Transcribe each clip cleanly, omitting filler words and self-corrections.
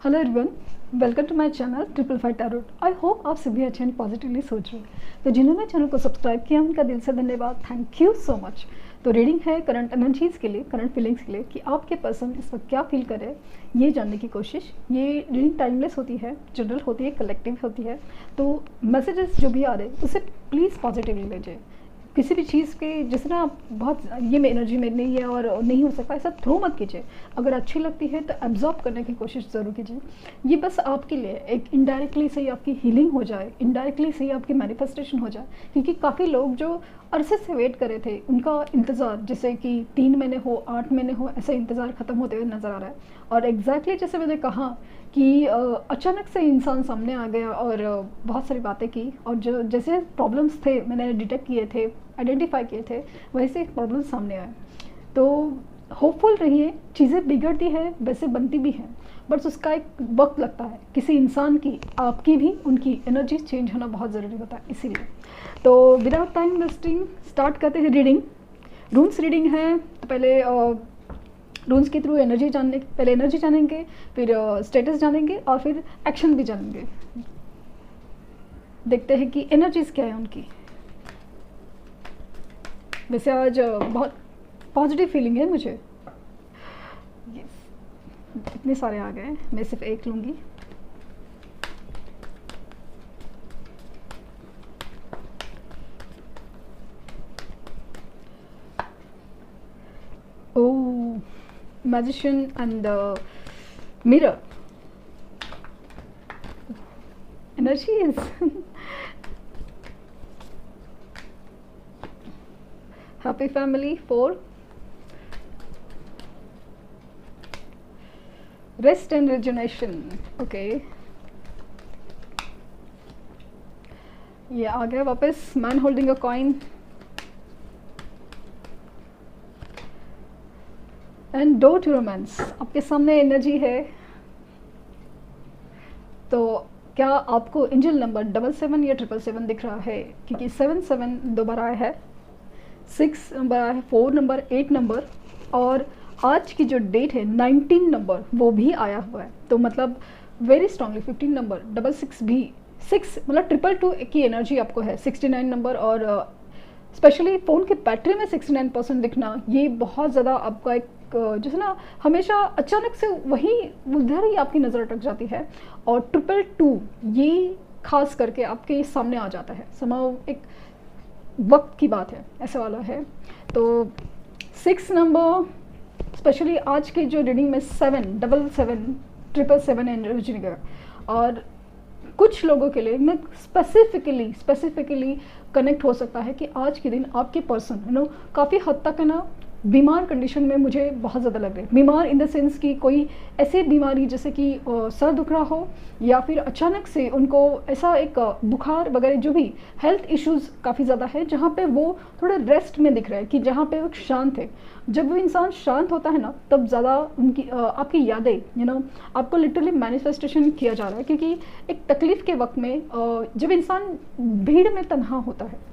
Hello everyone, welcome to my channel triple five tarot. I hope आप सभी अच्छे and positively सोच रहे हैं। तो जिन्होंने चैनल को सब्सक्राइब किया उनका दिल से धन्यवाद, थैंक यू सो मच। तो रीडिंग है करंट एनर्जीज़ के लिए, करंट फीलिंग्स के लिए कि आपके पर्सन इस वक्त क्या फील करे, ये जानने की कोशिश। ये रीडिंग टाइमलेस होती है, जनरल होती है, कलेक्टिव होती है। तो मैसेजेस जो भी आ रहे हैं उसे प्लीज़ पॉजिटिवली लीजिए। किसी भी चीज़ के जैसे ना आप बहुत ये में एनर्जी में नहीं है और नहीं हो सकता, ऐसा थ्रो मत कीजिए। अगर अच्छी लगती है तो एब्जॉर्ब करने की कोशिश ज़रूर कीजिए। ये बस आपके लिए एक इनडायरेक्टली से ही आपकी हीलिंग हो जाए, इनडायरेक्टली से ही आपकी मैनिफेस्टेशन हो जाए। क्योंकि काफ़ी लोग जो अरसे से वेट कर रहे थे, उनका इंतज़ार जैसे कि 3 महीने हो, 8 महीने हो, ऐसा इंतज़ार ख़त्म होते हुए नज़र आ रहा है। और एग्जैक्टली जैसे मैंने कहा कि अचानक से इंसान सामने आ गया और बहुत सारी बातें की, और जो जैसे प्रॉब्लम्स थे मैंने डिटेक्ट किए थे, आइडेंटिफाई किए थे, वैसे प्रॉब्लम सामने आए। तो होपफुल रहिए, चीज़ें बिगड़ती है वैसे बनती भी हैं, बट उसका एक वक्त लगता है। किसी इंसान की, आपकी भी, उनकी एनर्जी चेंज होना बहुत ज़रूरी होता है। इसीलिए तो विदाउट टाइम वेस्टिंग स्टार्ट करते हैं रीडिंग। रून्स रीडिंग है तो पहले रून्स के थ्रू एनर्जी जानने, पहले एनर्जी जानेंगे, फिर स्टेटस जानेंगे और फिर एक्शन भी जानेंगे। देखते हैं कि एनर्जीज क्या है उनकी। वैसे आज बहुत पॉजिटिव फीलिंग है मुझे। इतने सारे आ गए, मैं सिर्फ एक लूँगी। ओह, magician and the mirror energies. Happy family 4, rest and rejuvenation. Okay, ये आ गया वापस man holding a coin and door to romance. आपके सामने एनर्जी है। तो क्या आपको एंजल नंबर 77 या 777 दिख रहा है? क्योंकि 77 दो बार आया है, 6 नंबर आया है, 4 नंबर, 8 नंबर, और आज की जो डेट है 19 नंबर वो भी आया हुआ है। तो मतलब वेरी स्ट्रांगली 15 नंबर, 66 भी, 6 मतलब 222 की एनर्जी आपको है। 69 नंबर और स्पेशली फ़ोन के बैटरी में 69% दिखना, ये बहुत ज़्यादा आपका एक जैसे ना हमेशा अचानक से वही उधर ही आपकी नज़र अटक जाती है। और 222 ये खास करके आपके सामने आ जाता है, समाव एक वक्त की बात है, ऐसे वाला है। तो 6 नंबर स्पेशली आज के जो रीडिंग में 7, 77, 777 एनर्जी निकलेगा। और कुछ लोगों के लिए मैं स्पेसिफिकली कनेक्ट हो सकता है कि आज के दिन आपके पर्सन काफ़ी हद तक है ना बीमार कंडीशन में मुझे बहुत ज़्यादा लग रहे हैं। बीमार इन द सेंस कि कोई ऐसी बीमारी जैसे कि सर दुख रहा हो, या फिर अचानक से उनको ऐसा एक बुखार वगैरह, जो भी हेल्थ इश्यूज़ काफ़ी ज़्यादा है, जहाँ पे वो थोड़े रेस्ट में दिख रहा है, कि जहाँ पे वो शांत है। जब वो इंसान शांत होता है ना, तब ज़्यादा उनकी आपकी यादें आपको लिटरली मैनिफेस्टेशन किया जा रहा है। क्योंकि एक तकलीफ़ के वक्त में जब इंसान भीड़ में तन्हा होता है,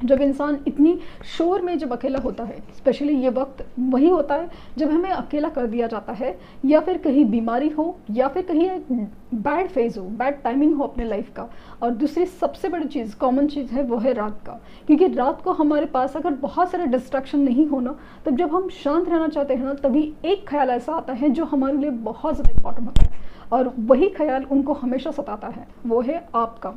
जब इंसान इतनी शोर में जब अकेला होता है, स्पेशली ये वक्त वही होता है जब हमें अकेला कर दिया जाता है, या फिर कहीं बीमारी हो, या फिर कहीं एक बैड फेज़ हो, बैड टाइमिंग हो अपने लाइफ का। और दूसरी सबसे बड़ी चीज़, कॉमन चीज़ है, वो है रात का। क्योंकि रात को हमारे पास अगर बहुत सारे डिस्ट्रैक्शन नहीं होना, तब जब हम शांत रहना चाहते हैं ना, तभी एक ख्याल ऐसा आता है जो हमारे लिए बहुत ज़्यादा इंपॉर्टेंट होता है। और वही ख्याल उनको हमेशा सताता है, वो है आपका।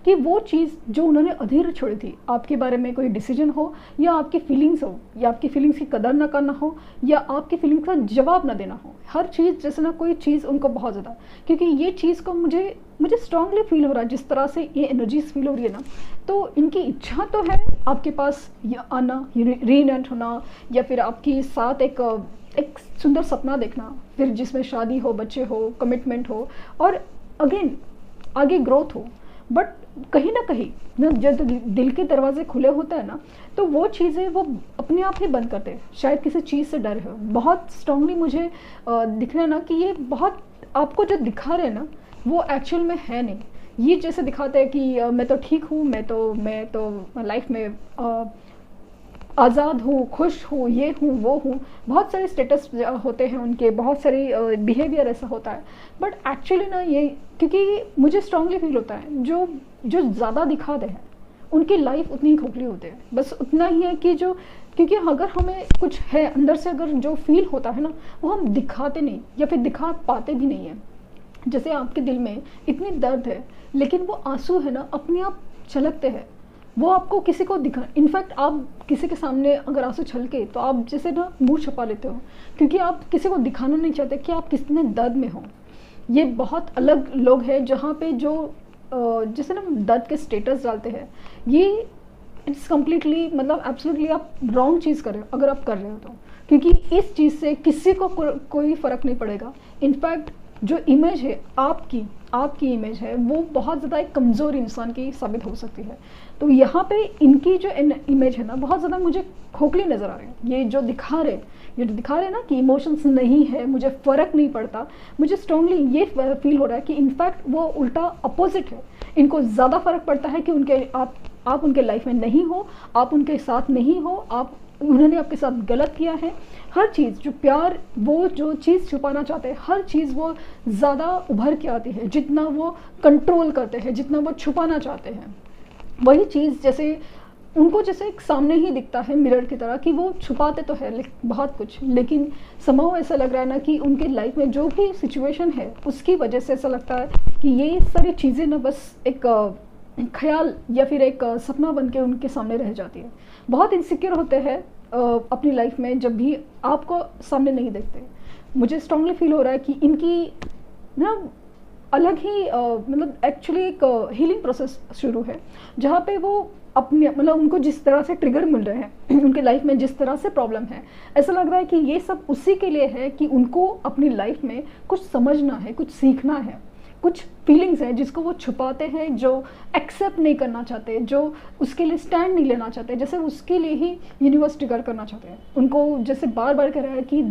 कि वो चीज़ जो उन्होंने अधूरी छोड़ी थी, आपके बारे में कोई डिसीजन हो, या आपकी फीलिंग्स हो, या आपकी फीलिंग्स की कदर ना करना हो, या आपकी फीलिंग्स का जवाब ना देना हो, हर चीज़ जैसे ना कोई चीज़ उनको बहुत ज़्यादा। क्योंकि ये चीज़ को मुझे स्ट्रांगली फील हो रहा है, जिस तरह से ये एनर्जीज फील हो रही है ना। तो इनकी इच्छा तो है आपके पास ये आना, रीयूनियन होना, या फिर आपके साथ एक सुंदर सपना देखना, फिर जिसमें शादी हो, बच्चे हो, कमिटमेंट हो, और अगेन आगे ग्रोथ हो। बट कहीं ना कहीं ना, जब दिल के दरवाजे खुले होते हैं ना, तो वो चीज़ें वो अपने आप ही बंद करते हैं। शायद किसी चीज़ से डर है, बहुत स्ट्रांगली मुझे दिख रहा है ना कि ये बहुत आपको जो दिखा रहे हैं ना, वो एक्चुअल में है नहीं। ये जैसे दिखाते हैं कि मैं तो ठीक हूँ, मैं तो लाइफ में आज़ाद हूँ, खुश हूँ, ये हूँ, वो हूँ, बहुत सारे स्टेटस होते हैं उनके, बहुत सारी बिहेवियर ऐसा होता है। बट एक्चुअली ना ये, क्योंकि मुझे स्ट्रांगली फील होता है जो जो ज़्यादा दिखाते हैं उनकी लाइफ उतनी ही खोखली होती है। बस उतना ही है कि जो, क्योंकि अगर हमें कुछ है अंदर से, अगर जो फील होता है ना, वो हम दिखाते नहीं या फिर दिखा पाते भी नहीं हैं। जैसे आपके दिल में इतनी दर्द है, लेकिन वो आंसू है ना अपने आप छलकते हैं, वो आपको किसी को दिखा, इनफैक्ट आप किसी के सामने अगर आंसू छलके तो आप जैसे ना मुंह छुपा लेते हो, क्योंकि आप किसी को दिखाना नहीं चाहते कि आप कितने दर्द में हो। ये बहुत अलग लोग हैं जहाँ पे जो जैसे ना दर्द के स्टेटस डालते हैं, ये इट्स कम्प्लीटली मतलब एब्सोल्युटली आप रॉन्ग चीज़ कर रहे हो अगर आप कर रहे हो तो, क्योंकि इस चीज़ से किसी को कोई फ़र्क नहीं पड़ेगा। इनफैक्ट जो इमेज है आपकी इमेज है, वो बहुत ज़्यादा एक कमज़ोर इंसान की साबित हो सकती है। तो यहाँ पे इनकी जो इमेज है ना, बहुत ज़्यादा मुझे खोखली नज़र आ रही है। ये जो दिखा रहे ना कि इमोशंस नहीं है, मुझे फ़र्क नहीं पड़ता, मुझे स्ट्रांगली ये फील हो रहा है कि इनफैक्ट वो उल्टा अपोजिट है। इनको ज़्यादा फ़र्क पड़ता है कि उनके आप उनके लाइफ में नहीं हो, आप उनके साथ नहीं हो, उन्होंने आपके साथ गलत किया है। हर चीज़ जो प्यार, वो जो चीज़ छुपाना चाहते हैं, हर चीज़ वो ज़्यादा उभर के आती है जितना वो कंट्रोल करते हैं, जितना वो छुपाना चाहते हैं। वही चीज़ जैसे उनको जैसे एक सामने ही दिखता है मिरर की तरह, कि वो छुपाते तो है बहुत कुछ, लेकिन समहाउ ऐसा लग रहा है ना कि उनके लाइफ में जो भी सिचुएशन है उसकी वजह से ऐसा लगता है कि ये सारी चीज़ें ना बस एक ख्याल या फिर एक सपना बन के उनके सामने रह जाती है। बहुत इनसिक्योर होते हैं अपनी लाइफ में जब भी आपको सामने नहीं देखते। मुझे स्ट्रांगली फील हो रहा है कि इनकी ना अलग ही मतलब एक्चुअली एक हीलिंग प्रोसेस शुरू है, जहाँ पे वो अपने मतलब उनको जिस तरह से ट्रिगर मिल रहे हैं उनके लाइफ में, जिस तरह से प्रॉब्लम है, ऐसा लग रहा है कि ये सब उसी के लिए है कि उनको अपनी लाइफ में कुछ समझना है, कुछ सीखना है, कुछ फीलिंग्स हैं जिसको वो छुपाते हैं, जो एक्सेप्ट नहीं करना चाहते, जो उसके लिए स्टैंड नहीं लेना चाहते, जैसे उसके लिए ही यूनिवर्स ट्रिगर करना चाहते हैं उनको, जैसे बार बार कह रहा है कि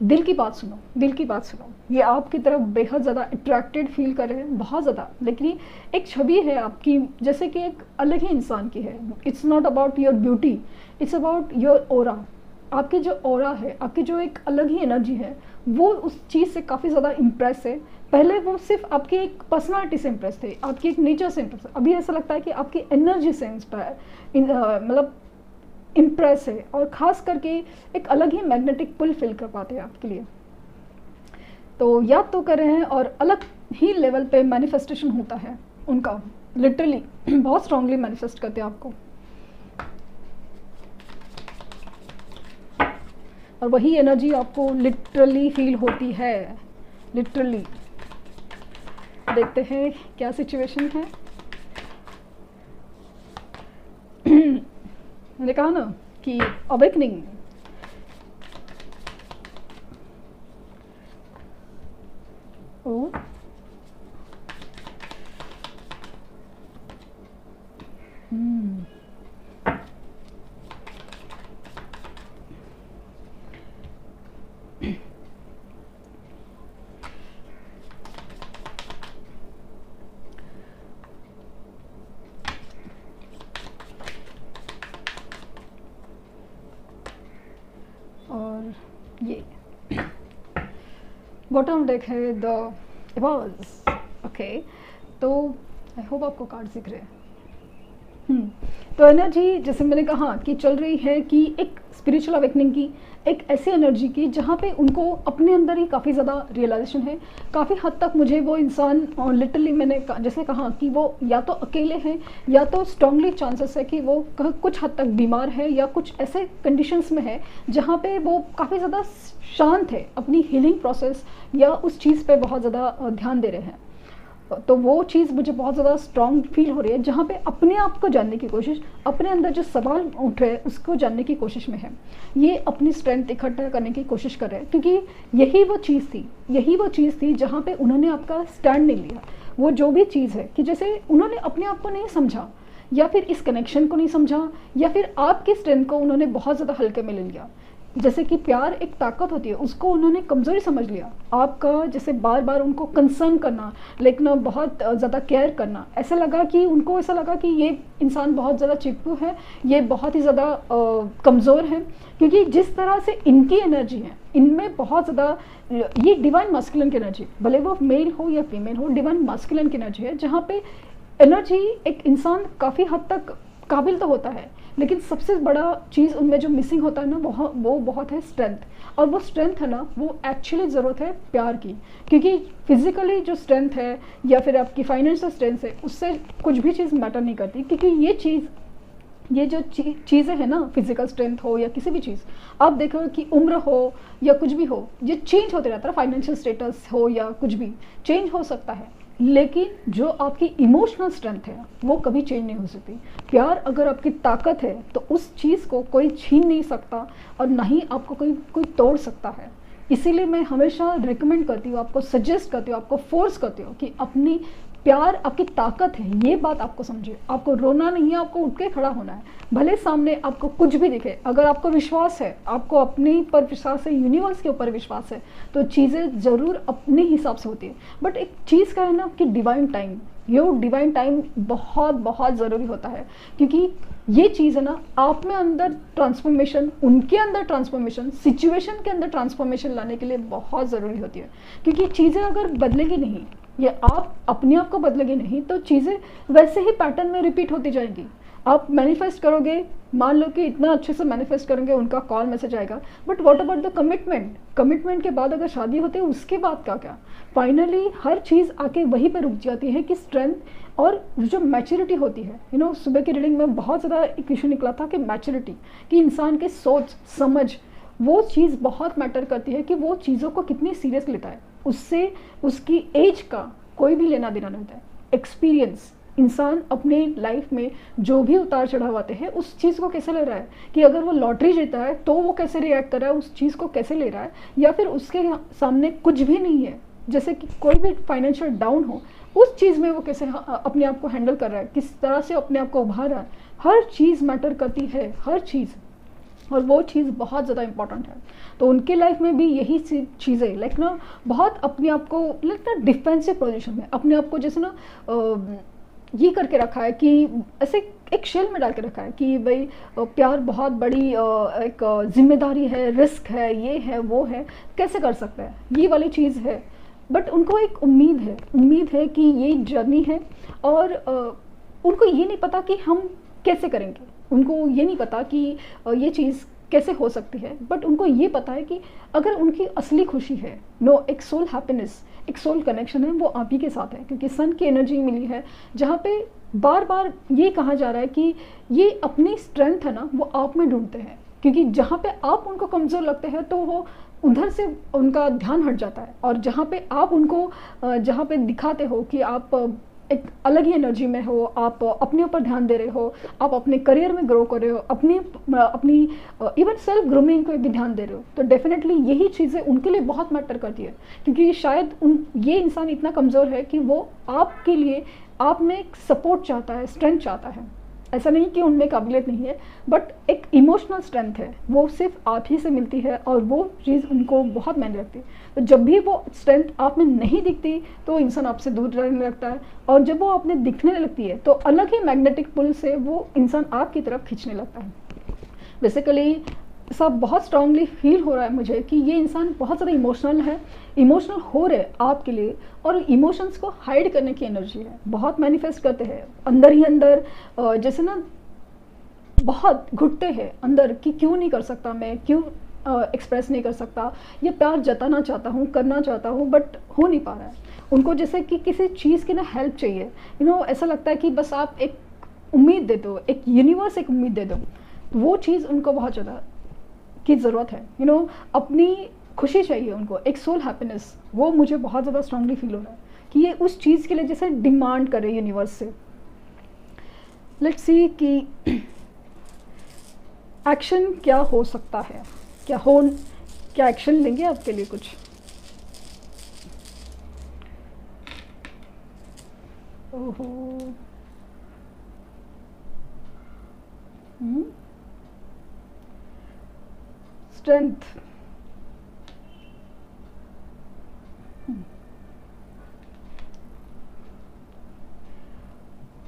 दिल की बात सुनो, दिल की बात सुनो। ये आपकी तरफ बेहद ज़्यादा अट्रैक्टेड फील कर रहे हैं, बहुत ज़्यादा। लेकिन एक छवि है आपकी जैसे कि एक अलग ही इंसान की है। It's not about your beauty, it's about your aura. आपकी जो ओरा है, आपकी जो एक अलग ही एनर्जी है, वो उस चीज़ से काफ़ी ज़्यादा इम्प्रेस है। पहले वो सिर्फ आपकी एक पर्सनालिटी से इम्प्रेस थे, आपकी एक नेचर से इम्प्रेस, अभी ऐसा लगता है कि आपकी एनर्जी से मतलब इम्प्रेस है, और ख़ास करके एक अलग ही मैग्नेटिक पुल फील कर पाते हैं आपके लिए। तो याद तो कर रहे हैं, और अलग ही लेवल पे मैनिफेस्टेशन होता है उनका, लिटरली बहुत स्ट्रांगली मैनिफेस्ट करते हैं आपको, और वही एनर्जी आपको लिटरली फील होती है। लिटरली देखते हैं क्या सिचुएशन है। मैंने कहा ना कि अवेकनिंग, ओ और ये बॉटम डेक है द एवाज। ओके, तो आई होप आपको कार्ड दिख रहे हैं। तो एनर्जी जैसे मैंने कहा कि चल रही है कि एक स्पिरिचुअल अवेकनिंग की, एक ऐसी एनर्जी की जहाँ पे उनको अपने अंदर ही काफ़ी ज़्यादा रियलाइजेशन है। काफ़ी हद तक मुझे वो इंसान लिटरली मैंने जैसे कहा कि वो या तो अकेले हैं, या तो स्ट्रांगली चांसेस है कि वो कुछ हद तक बीमार है, या कुछ ऐसे कंडीशंस में है जहाँ पे वो काफ़ी ज़्यादा शांत है, अपनी हीलिंग प्रोसेस या उस चीज़ पे बहुत ज़्यादा ध्यान दे रहे हैं। तो वो चीज़ मुझे बहुत ज़्यादा स्ट्रांग फील हो रही है, जहाँ पे अपने आप को जानने की कोशिश, अपने अंदर जो सवाल उठ रहे हैं उसको जानने की कोशिश में है। ये अपनी स्ट्रेंथ इकट्ठा करने की कोशिश कर रहे हैं, क्योंकि यही वो चीज़ थी जहाँ पे उन्होंने आपका स्टैंड नहीं लिया। वो जो भी चीज़ है कि जैसे उन्होंने अपने आप को नहीं समझा, या फिर इस कनेक्शन को नहीं समझा, या फिर आपकी स्ट्रेंथ को उन्होंने बहुत ज़्यादा हल्के में ले लिया। जैसे कि प्यार एक ताकत होती है, उसको उन्होंने कमज़ोरी समझ लिया। आपका जैसे बार बार उनको कंसर्न करना, लेकिन बहुत ज़्यादा केयर करना, ऐसा लगा कि उनको ऐसा लगा कि ये इंसान बहुत ज़्यादा चिपकू है, ये बहुत ही ज़्यादा कमज़ोर है, क्योंकि जिस तरह से इनकी एनर्जी है, इनमें बहुत ज़्यादा ये डिवाइन मास्कुलिन की एनर्जी, भले वो मेल हो या फीमेल हो, डिवाइन मास्कुलिन की एनर्जी है, जहाँ पे एनर्जी एक इंसान काफ़ी हद तक काबिल तो होता है, लेकिन सबसे बड़ा चीज़ उनमें जो मिसिंग होता है ना, वो बहुत है स्ट्रेंथ। और वो स्ट्रेंथ है ना, वो एक्चुअली ज़रूरत है प्यार की, क्योंकि फिजिकली जो स्ट्रेंथ है या फिर आपकी फाइनेंशियल स्ट्रेंथ है, उससे कुछ भी चीज़ मैटर नहीं करती, क्योंकि ये जो चीज़ें हैं ना, फिजिकल स्ट्रेंथ हो या किसी भी चीज़, आप देखो कि उम्र हो या कुछ भी हो, ये चेंज होते रहता है, फाइनेंशियल स्टेटस हो या कुछ भी चेंज हो सकता है, लेकिन जो आपकी इमोशनल स्ट्रेंथ है वो कभी चेंज नहीं हो सकती। प्यार अगर आपकी ताकत है तो उस चीज़ को कोई छीन नहीं सकता, और ना ही आपको कोई तोड़ सकता है। इसीलिए मैं हमेशा रिकमेंड करती हूँ, आपको सजेस्ट करती हूँ, आपको फोर्स करती हूँ कि अपनी प्यार आपकी ताकत है, ये बात आपको समझिए। आपको रोना नहीं है, आपको उठ के खड़ा होना है, भले सामने आपको कुछ भी दिखे। अगर आपको विश्वास है, आपको अपने पर विश्वास है, यूनिवर्स के ऊपर विश्वास है, तो चीज़ें ज़रूर अपने हिसाब से होती है। बट एक चीज़ का है ना कि डिवाइन टाइम, ये डिवाइन टाइम बहुत बहुत ज़रूरी होता है, क्योंकि ये चीज़ है ना, आप में अंदर ट्रांसफॉर्मेशन, उनके अंदर ट्रांसफॉर्मेशन, सिचुएशन के अंदर ट्रांसफॉर्मेशन लाने के लिए बहुत ज़रूरी होती है। क्योंकि चीज़ें अगर बदलेगी नहीं, या आप अपने आप को बदलेंगे नहीं, तो चीज़ें वैसे ही पैटर्न में रिपीट होती जाएंगी। आप मैनिफेस्ट करोगे, मान लो कि इतना अच्छे से मैनिफेस्ट करेंगे, उनका कॉल मैसेज आएगा, but what about the commitment? Commitment के बाद अगर शादी होती है, उसके बाद क्या? फाइनली हर चीज़ आके वहीं पर रुक जाती है कि स्ट्रेंथ और जो मैच्योरिटी होती है। सुबह की रीडिंग में बहुत ज़्यादा एक इशू निकला था कि मैच्योरिटी, कि इंसान की सोच समझ, वो चीज़ बहुत मैटर करती है कि वो चीज़ों को कितनी सीरियस लेता है। उससे उसकी एज का कोई भी लेना देना नहीं होता है। एक्सपीरियंस, इंसान अपने लाइफ में जो भी उतार चढ़ाव आते हैं, उस चीज़ को कैसे ले रहा है, कि अगर वो लॉटरी जीता है तो वो कैसे रिएक्ट कर रहा है, उस चीज़ को कैसे ले रहा है, या फिर उसके सामने कुछ भी नहीं है, जैसे कि कोई भी फाइनेंशियल डाउन हो, उस चीज़ में वो कैसे अपने आप को हैंडल कर रहा है, किस तरह से अपने आप को उभार रहा है। हर चीज़ मैटर करती है, हर चीज़, और वो चीज़ बहुत ज़्यादा इंपॉर्टेंट है। तो उनके लाइफ में भी यही चीज़ें लाइक ना, बहुत अपने आप को लाइक ना डिफेंसिव पोजीशन में अपने आप को जैसे ना ये करके रखा है कि ऐसे एक शेल में डाल के रखा है कि भाई प्यार बहुत बड़ी एक जिम्मेदारी है, रिस्क है, ये है वो है, कैसे कर सकता है, ये वाली चीज़ है। बट उनको एक उम्मीद है कि ये जर्नी है, और उनको ये नहीं पता कि हम कैसे करेंगे, उनको ये नहीं पता कि ये चीज़ कैसे हो सकती है, बट उनको ये पता है कि अगर उनकी असली खुशी है, एक सोल हैप्पीनेस, एक सोल कनेक्शन है, वो आप ही के साथ है, क्योंकि सन की एनर्जी मिली है, जहाँ पे बार बार ये कहा जा रहा है कि ये अपनी स्ट्रेंथ है ना, वो आप में ढूंढते हैं, क्योंकि जहाँ पे आप उनको कमज़ोर लगते हैं तो वो उधर से उनका ध्यान हट जाता है, और जहाँ पे आप उनको जहाँ पे दिखाते हो कि आप एक अलग ही एनर्जी में हो, आप अपने ऊपर ध्यान दे रहे हो, आप अपने करियर में ग्रो कर रहे हो, अपनी इवन सेल्फ ग्रूमिंग को भी ध्यान दे रहे हो, तो डेफिनेटली यही चीज़ें उनके लिए बहुत मैटर करती है, क्योंकि शायद ये इंसान इतना कमज़ोर है कि वो आपके लिए, आप में एक सपोर्ट चाहता है, स्ट्रेंथ चाहता है। ऐसा नहीं कि उनमें काबिलियत नहीं है, बट एक इमोशनल स्ट्रेंथ है, वो सिर्फ आप ही से मिलती है, और वो चीज़ उनको बहुत मायने रखती है। तो जब भी वो स्ट्रेंथ आप में नहीं दिखती, तो इंसान आपसे दूर रहने लगता है, और जब वो आपने दिखने लगती है, तो अलग ही मैग्नेटिक पुल से वो इंसान आपकी तरफ खींचने लगता है। बेसिकली सब बहुत स्ट्रांगली फील हो रहा है मुझे कि ये इंसान बहुत ज़्यादा इमोशनल हो रहे आपके लिए, और इमोशंस को हाइड करने की एनर्जी है, बहुत मैनिफेस्ट करते हैं अंदर ही अंदर, जैसे ना बहुत घुटते हैं अंदर कि क्यों नहीं कर सकता मैं, क्यों एक्सप्रेस नहीं कर सकता, ये प्यार जताना चाहता हूँ, करना चाहता हूँ, बट हो नहीं पा रहा है। उनको जैसे कि किसी चीज़ की ना हेल्प चाहिए, ऐसा लगता है कि बस आप एक उम्मीद दे दो, एक यूनिवर्स एक उम्मीद दे दो, वो चीज़ उनको बहुत ज़्यादा की ज़रूरत है। अपनी खुशी चाहिए उनको, एक सोल हैप्पीनेस, वो मुझे बहुत ज़्यादा स्ट्रांगली फील हो रहा है कि ये उस चीज़ के लिए जैसे डिमांड करे यूनिवर्स से। लेट्स सी कि एक्शन क्या हो सकता है, क्या एक्शन लेंगे आपके लिए कुछ? ओहो, स्ट्रेंथ।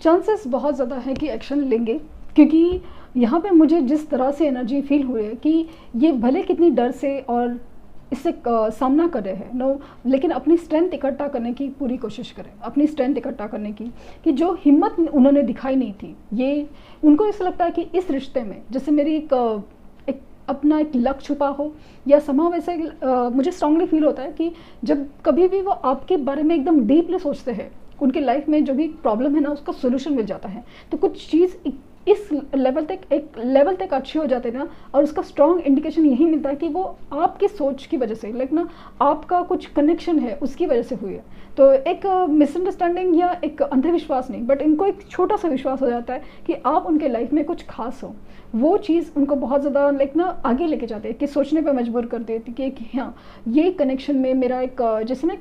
चांसेस बहुत ज़्यादा है कि एक्शन लेंगे, क्योंकि यहाँ पे मुझे जिस तरह से एनर्जी फील हो रही है कि ये भले कितनी डर से और इससे सामना कर रहे हैं नो, लेकिन अपनी स्ट्रेंथ इकट्ठा करने की पूरी कोशिश करें, अपनी स्ट्रेंथ इकट्ठा करने की, कि जो हिम्मत उन्होंने दिखाई नहीं थी, ये उनको ऐसा लगता है कि इस रिश्ते में जैसे मेरी एक अपना एक लक छुपा हो, या समाव वैसे मुझे स्ट्रांगली फील होता है कि जब कभी भी वो आपके बारे में एकदम डीपली सोचते हैं, उनके लाइफ में जो भी प्रॉब्लम है ना उसका सोल्यूशन मिल जाता है, तो कुछ चीज़ इस लेवल तक, एक लेवल तक अच्छी हो जाते हैं ना, और उसका स्ट्रॉन्ग इंडिकेशन यही मिलता है कि वो आपकी सोच की वजह से, लाइक ना आपका कुछ कनेक्शन है उसकी वजह से हुई है। तो एक मिसअंडरस्टैंडिंग या एक अंधविश्वास नहीं, बट इनको एक छोटा सा विश्वास हो जाता है कि आप उनके लाइफ में कुछ खास हो, वो चीज़ उनको बहुत ज़्यादा लाइक ना आगे लेके जाते हैं, कि सोचने पर मजबूर कर देती कि हाँ ये कनेक्शन में मेरा एक जैसे ना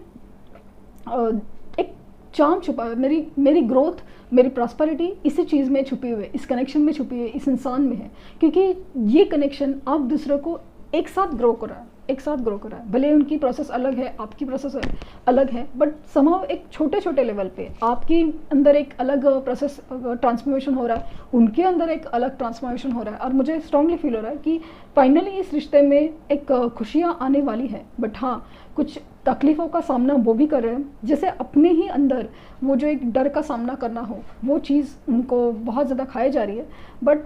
एक चार्म छुपा है, मेरी ग्रोथ, मेरी प्रॉस्पेरिटी इसी चीज़ में छुपी हुई है, इस कनेक्शन में छुपी हुई है, इस इंसान में है, क्योंकि ये कनेक्शन आप दूसरों को एक साथ ग्रो कर रहा है, एक साथ ग्रो कर रहा है। भले उनकी प्रोसेस अलग है, आपकी प्रोसेस अलग है, बट समाव एक छोटे छोटे लेवल पे आपकी अंदर एक अलग प्रोसेस ट्रांसफॉर्मेशन हो रहा है, उनके अंदर एक अलग ट्रांसफॉर्मेशन हो रहा है, और मुझे स्ट्रांगली फील हो रहा है कि फाइनली इस रिश्ते में एक खुशियाँ आने वाली है। बट हाँ, कुछ तकलीफ़ों का सामना वो भी कर रहे हैं, जैसे अपने ही अंदर वो जो एक डर का सामना करना हो, वो चीज़ उनको बहुत ज़्यादा खाई जा रही है, बट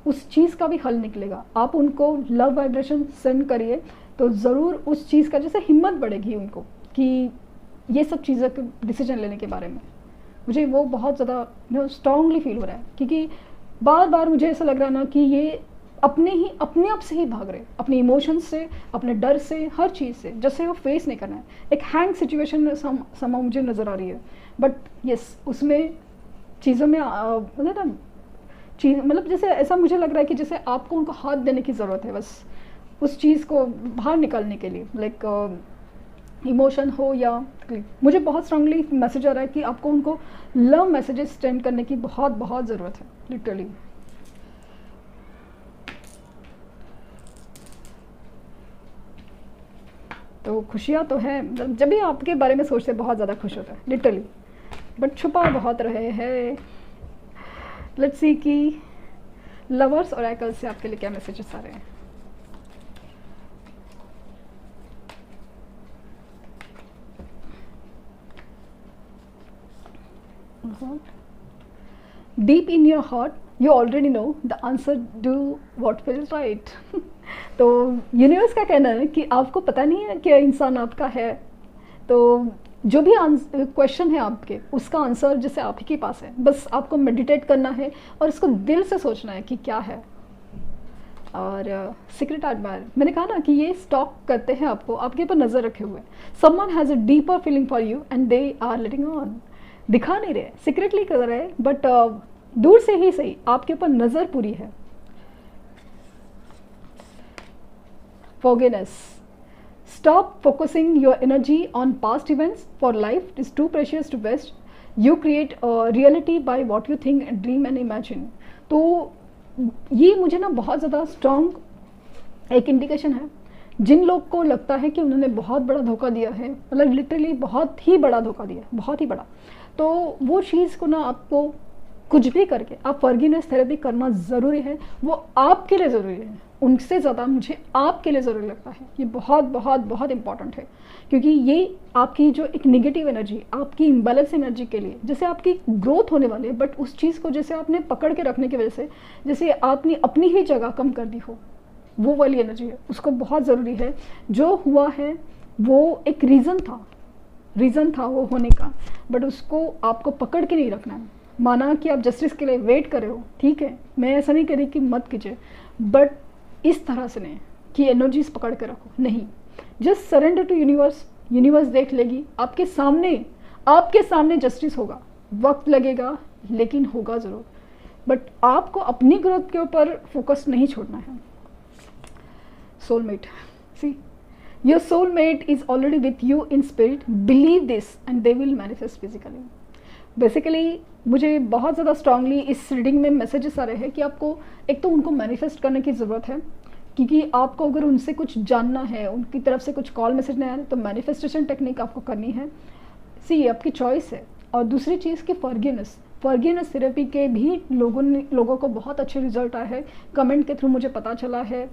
उस चीज़ का भी हल निकलेगा। आप उनको लव वाइब्रेशन सेंड करिए तो ज़रूर उस चीज़ का जैसे हिम्मत बढ़ेगी उनको, कि ये सब चीज़ें डिसीजन लेने के बारे में। मुझे वो बहुत ज़्यादा स्ट्रांगली फील हो रहा है, क्योंकि बार बार मुझे ऐसा लग रहा है ना कि ये अपने आप से ही भाग रहे, अपने इमोशंस से, अपने डर से, हर चीज़ से, जैसे वो फेस नहीं करना है। एक हैंग सिचुएशन समा मुझे नज़र आ रही है, बट यस उसमें चीज़ों में मतलब ना चीज़, मतलब जैसे ऐसा मुझे लग रहा है कि जैसे आपको उनको हाथ देने की ज़रूरत है, बस उस चीज़ को बाहर निकालने के लिए, लाइक इमोशन हो या मुझे बहुत स्ट्रांगली मैसेज आ रहा है कि आपको उनको लव मैसेजेस सेंड करने की बहुत बहुत ज़रूरत है, लिटरली। तो खुशियाँ तो है, जब भी आपके बारे में सोचते बहुत ज़्यादा खुश होता है, लिटरली, बट छुपा बहुत रहे हैं। लेट्स सी कि लवर्स और ऑरेकल से आपके लिए क्या मैसेजेस आ रहे हैं। Deep in your heart, you already know the answer. Do what feels right. तो यूनिवर्स का कहना है कि आपको पता नहीं है कि इंसान आपका है, तो जो भी क्वेश्चन है आपके, उसका आंसर जैसे आप ही के पास है, बस आपको मेडिटेट करना है और इसको दिल से सोचना है कि क्या है। और सीक्रेट एडमायर, मैंने कहा ना कि ये स्टॉक करते हैं आपको, आपके ऊपर नज़र रखे हुए। Someone has a deeper feeling for you and they are letting on. दिखा नहीं रहे, सीक्रेटली कर रहे, बट दूर से ही सही आपके ऊपर नज़र पूरी है। Forgiveness. Stop focusing your energy on past events, for life is too precious to waste. You create a reality by what you think, dream and imagine. तो ये मुझे ना बहुत ज़्यादा स्ट्रॉन्ग एक इंडिकेशन है। जिन लोग को लगता है कि उन्होंने बहुत बड़ा धोखा दिया है, मतलब लिटरली बहुत ही बड़ा धोखा दिया, बहुत ही बड़ा, तो वो चीज़ को ना आपको कुछ भी करके आप फॉरगिवनेस थेरेपी करना ज़रूरी है। वो आपके लिए ज़रूरी है, उनसे ज़्यादा मुझे आपके लिए ज़रूरी लगता है। ये बहुत बहुत बहुत इंपॉर्टेंट है, क्योंकि ये आपकी जो एक नेगेटिव एनर्जी, आपकी इम्बैलेंस एनर्जी के लिए, जैसे आपकी ग्रोथ होने वाली है, बट उस चीज़ को जैसे आपने पकड़ के रखने की वजह से जैसे आपने अपनी ही जगह कम कर दी हो, वो वाली एनर्जी है, उसको बहुत ज़रूरी है। जो हुआ है वो एक रीज़न था वो होने का, बट उसको आपको पकड़ के नहीं रखना है। माना कि आप जस्टिस के लिए वेट कर रहे हो, ठीक है, मैं ऐसा नहीं कह रही कि मत कीजिए, बट इस तरह से नहीं कि एनर्जीज पकड़ के रखो, नहीं, just surrender to universe. Universe देख लेगी, आपके सामने जस्टिस होगा, वक्त लगेगा लेकिन होगा ज़रूर, बट आपको अपनी ग्रोथ के ऊपर फोकस नहीं छोड़ना है। Soulmate, see your soulmate is already with you in spirit, believe this and they will manifest physically. Basically मुझे बहुत ज़्यादा स्ट्रांगली इस रीडिंग में मैसेजेस आ रहे हैं कि आपको एक तो उनको मैनिफेस्ट करने की ज़रूरत है, क्योंकि आपको अगर उनसे कुछ जानना है, उनकी तरफ से कुछ कॉल मैसेज नहीं आ रहा, तो मैनिफेस्टेशन टेक्निक आपको करनी है। सी आपकी चॉइस है। और दूसरी चीज़ कि फॉरगिवनेस थेरेपी के भी लोगों को बहुत अच्छे रिजल्ट आए हैं। कमेंट के थ्रू मुझे पता चला है,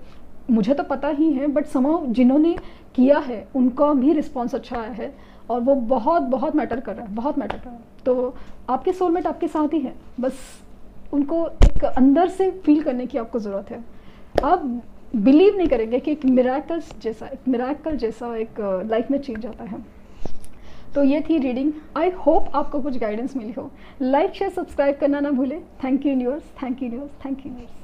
मुझे तो पता ही है, बट समाव जिन्होंने किया है उनका भी रिस्पॉन्स अच्छा आया है, और वो बहुत बहुत मैटर कर रहा है, बहुत मैटर कर रहा है। तो आपके सोलमेट आपके साथ ही है, बस उनको एक अंदर से फील करने की आपको ज़रूरत है। आप बिलीव नहीं करेंगे कि एक मिराकल जैसा एक लाइफ में चेंज आता है। तो ये थी रीडिंग। आई होप आपको कुछ गाइडेंस मिली हो। लाइक शेयर सब्सक्राइब करना ना भूलें। Thank you universe, thank you universe, thank you universe.